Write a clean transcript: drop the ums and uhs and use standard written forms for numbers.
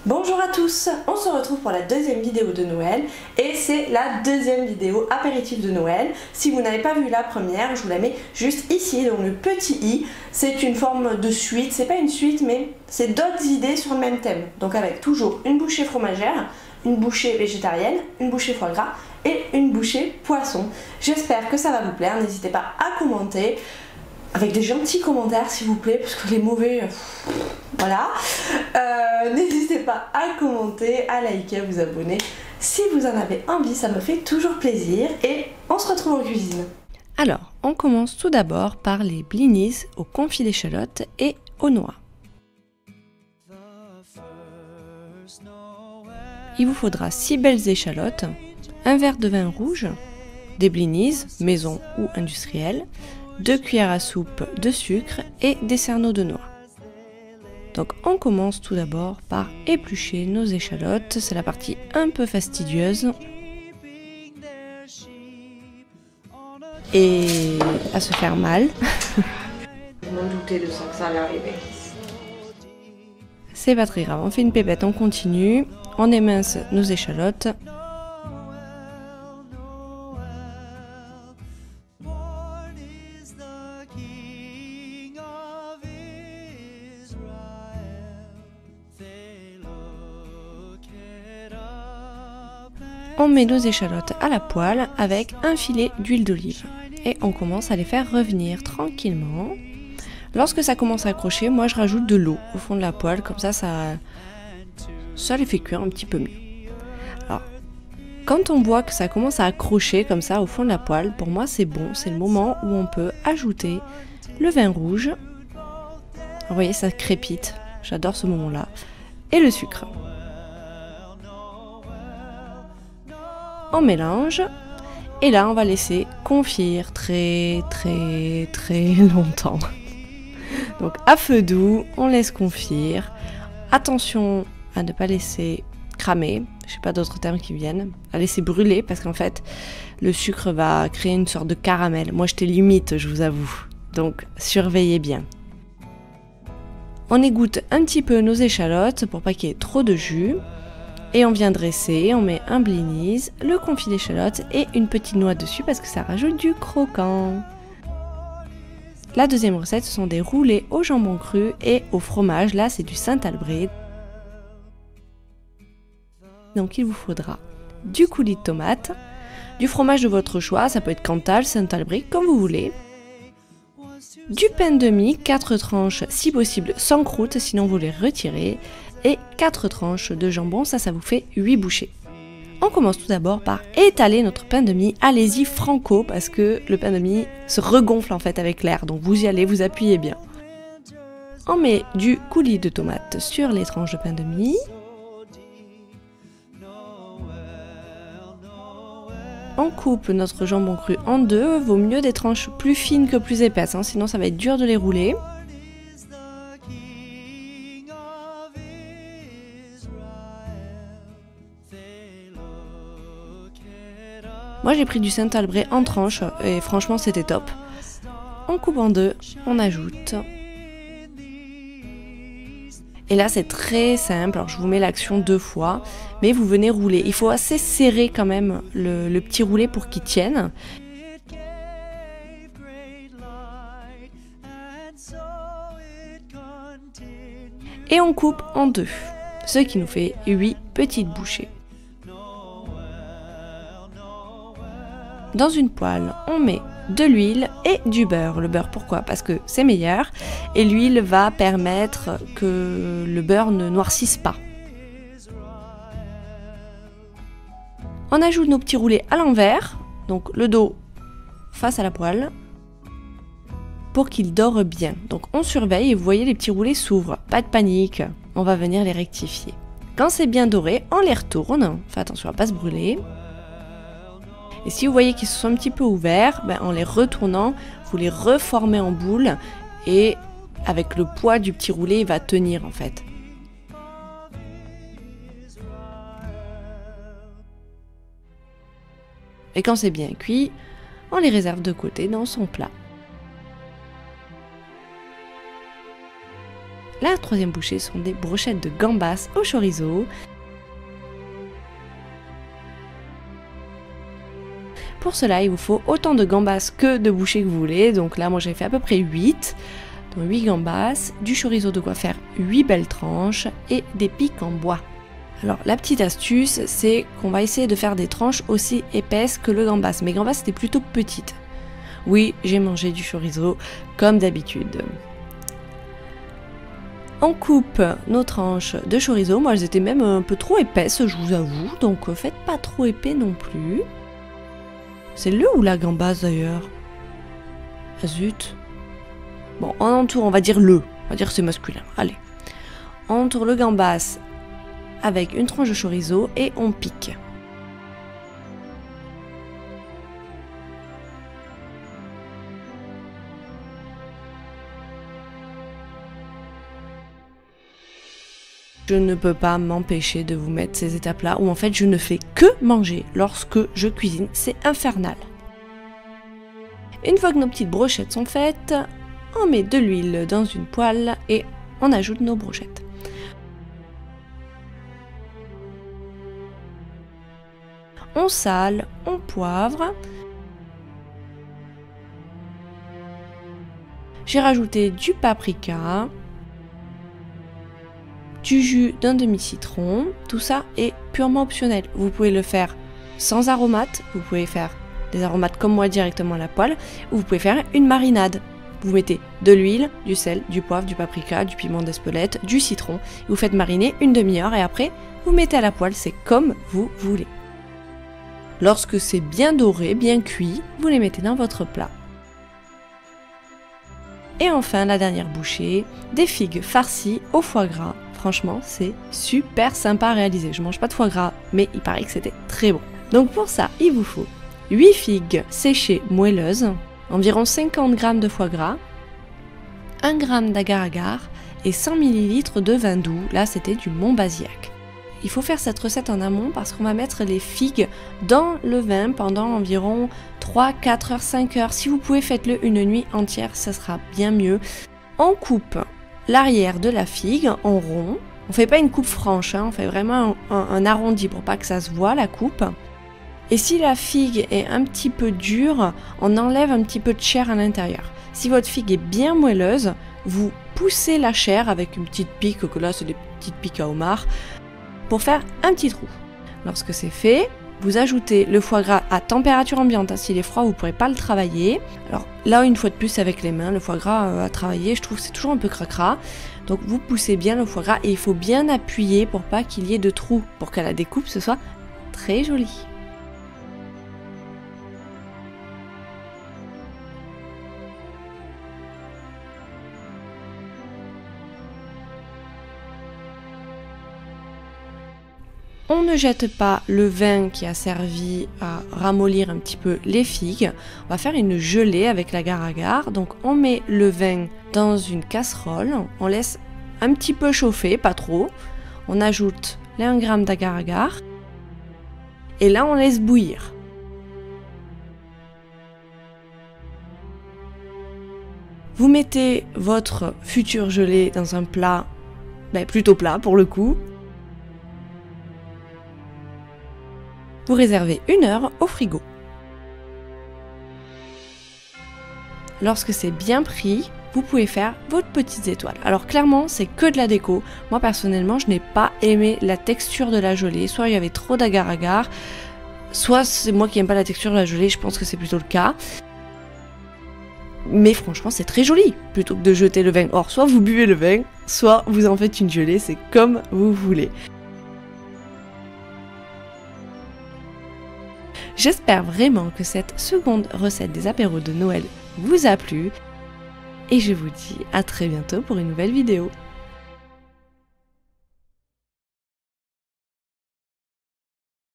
Bonjour à tous, on se retrouve pour la deuxième vidéo de Noël et c'est la deuxième vidéo apéritif de Noël. Si vous n'avez pas vu la première, je vous la mets juste ici, donc le petit i, c'est une forme de suite, c'est pas une suite mais c'est d'autres idées sur le même thème. Donc avec toujours une bouchée fromagère, une bouchée végétarienne, une bouchée foie gras et une bouchée poisson. J'espère que ça va vous plaire, n'hésitez pas à commenter. Avec des gentils commentaires s'il vous plaît, parce que les mauvais, voilà. N'hésitez pas à commenter, à liker, à vous abonner. Si vous en avez envie, ça me fait toujours plaisir. Et on se retrouve en cuisine. Alors, on commence tout d'abord par les blinis au confit d'échalote et aux noix. Il vous faudra 6 belles échalotes, un verre de vin rouge, des blinis, maison ou industriels, 2 cuillères à soupe de sucre et des cerneaux de noix. Donc on commence tout d'abord par éplucher nos échalotes, c'est la partie un peu fastidieuse. Et à se faire mal. Je m'en doutais de ça, que ça allait arriver. C'est pas très grave, on fait une pépette, on continue, on émince nos échalotes. On met nos échalotes à la poêle avec un filet d'huile d'olive et on commence à les faire revenir tranquillement. Lorsque ça commence à accrocher, moi je rajoute de l'eau au fond de la poêle, comme ça les fait cuire un petit peu mieux. Alors, quand on voit que ça commence à accrocher comme ça au fond de la poêle, pour moi c'est bon, c'est le moment où on peut ajouter le vin rouge. Vous voyez, ça crépite, j'adore ce moment-là, et le sucre. On mélange et là on va laisser confire très longtemps. Donc à feu doux, on laisse confire. Attention à ne pas laisser cramer, je sais pas d'autres termes qui viennent, à laisser brûler parce qu'en fait le sucre va créer une sorte de caramel. Moi j'étais limite, je vous avoue, donc surveillez bien. On égoutte un petit peu nos échalotes pour pas qu'il y ait trop de jus. Et on vient dresser, on met un blinis, le confit d'échalote et une petite noix dessus parce que ça rajoute du croquant. La deuxième recette, ce sont des roulés au jambon cru et au fromage. Là, c'est du Saint-Albret. Donc il vous faudra du coulis de tomate, du fromage de votre choix, ça peut être Cantal, Saint-Albret, comme vous voulez. Du pain de mie, 4 tranches si possible sans croûte, sinon vous les retirez. Et 4 tranches de jambon, ça vous fait 8 bouchées. On commence tout d'abord par étaler notre pain de mie. Allez-y franco parce que le pain de mie se regonfle en fait avec l'air, donc vous y allez, vous appuyez bien. On met du coulis de tomate sur les tranches de pain de mie. On coupe notre jambon cru en deux, vaut mieux des tranches plus fines que plus épaisses, hein, sinon ça va être dur de les rouler. Moi j'ai pris du Saint-Albret en tranches et franchement c'était top. On coupe en deux, on ajoute. Et là c'est très simple, alors je vous mets l'action 2 fois, mais vous venez rouler. Il faut assez serrer quand même le petit roulet pour qu'il tienne. Et on coupe en deux, ce qui nous fait 8 petites bouchées. Dans une poêle, on met de l'huile et du beurre. Le beurre, pourquoi? Parce que c'est meilleur et l'huile va permettre que le beurre ne noircisse pas. On ajoute nos petits roulés à l'envers, donc le dos face à la poêle, pour qu'ils dorent bien. Donc on surveille et vous voyez les petits roulés s'ouvrent. Pas de panique, on va venir les rectifier. Quand c'est bien doré, on les retourne. Faites attention à ne pas se brûler. Et si vous voyez qu'ils se sont un petit peu ouverts, en les retournant, vous les reformez en boule et avec le poids du petit roulé, il va tenir en fait. Et quand c'est bien cuit, on les réserve de côté dans son plat. la troisième bouchée sont des brochettes de gambas au chorizo. Pour cela, il vous faut autant de gambas que de bouchées que vous voulez. Donc là, moi j'ai fait à peu près 8. Donc 8 gambas, du chorizo de quoi faire 8 belles tranches et des pics en bois. Alors la petite astuce, c'est qu'on va essayer de faire des tranches aussi épaisses que le gambas. Mes gambas étaient plutôt petites. Oui, j'ai mangé du chorizo comme d'habitude. On coupe nos tranches de chorizo. Moi, elles étaient même un peu trop épaisses, je vous avoue. Donc faites pas trop épais non plus. C'est le ou la gambas d'ailleurs? Ah zut. Bon, on entoure, on va dire le. On va dire que c'est masculin. Allez. On entoure le gambas avec une tranche de chorizo et on pique. Je ne peux pas m'empêcher de vous mettre ces étapes-là où en fait je ne fais que manger lorsque je cuisine. C'est infernal. Une fois que nos petites brochettes sont faites, on met de l'huile dans une poêle et on ajoute nos brochettes. On sale, on poivre. J'ai rajouté du paprika, du jus d'un demi-citron. Tout ça est purement optionnel. Vous pouvez le faire sans aromates, vous pouvez faire des aromates comme moi directement à la poêle, ou vous pouvez faire une marinade. Vous mettez de l'huile, du sel, du poivre, du paprika, du piment d'Espelette, du citron. Vous faites mariner une demi-heure et après vous mettez à la poêle, c'est comme vous voulez. Lorsque c'est bien doré, bien cuit, vous les mettez dans votre plat. Et enfin la dernière bouchée, des figues farcies au foie gras. Franchement, c'est super sympa à réaliser. Je mange pas de foie gras, mais il paraît que c'était très bon. Donc pour ça, il vous faut 8 figues séchées moelleuses, environ 50 g de foie gras, 1 g d'agar-agar et 100 ml de vin doux. Là, c'était du Montbazillac. Il faut faire cette recette en amont parce qu'on va mettre les figues dans le vin pendant environ 3, 4 heures, 5 heures. Si vous pouvez, faites-le une nuit entière, ça sera bien mieux. On coupe l'arrière de la figue en rond. On fait pas une coupe franche, hein, on fait vraiment un arrondi pour pas que ça se voit la coupe. Et si la figue est un petit peu dure, on enlève un petit peu de chair à l'intérieur. Si votre figue est bien moelleuse, vous poussez la chair avec une petite pique, que là c'est des petites piques à homard, pour faire un petit trou. Lorsque c'est fait, vous ajoutez le foie gras à température ambiante. Hein, s'il est froid, vous ne pourrez pas le travailler. Alors là, une fois de plus, avec les mains, le foie gras à travailler, je trouve que c'est toujours un peu cracra. Donc vous poussez bien le foie gras et il faut bien appuyer pour pas qu'il y ait de trous, pour qu'à la découpe, ce soit très joli. On ne jette pas le vin qui a servi à ramollir un petit peu les figues. On va faire une gelée avec l'agar-agar. Donc on met le vin dans une casserole. On laisse un petit peu chauffer, pas trop. On ajoute les 1 g d'agar-agar. Et là on laisse bouillir. Vous mettez votre futur gelé dans un plat, plutôt plat pour le coup. Vous réservez 1 heure au frigo. Lorsque c'est bien pris, vous pouvez faire votre petites étoiles. Alors clairement, c'est que de la déco. Moi personnellement, je n'ai pas aimé la texture de la gelée. Soit il y avait trop d'agar-agar, soit c'est moi qui n'aime pas la texture de la gelée, je pense que c'est plutôt le cas. Mais franchement, c'est très joli. Plutôt que de jeter le vin. Or, soit vous buvez le vin, soit vous en faites une gelée, c'est comme vous voulez. J'espère vraiment que cette seconde recette des apéros de Noël vous a plu et je vous dis à très bientôt pour une nouvelle vidéo.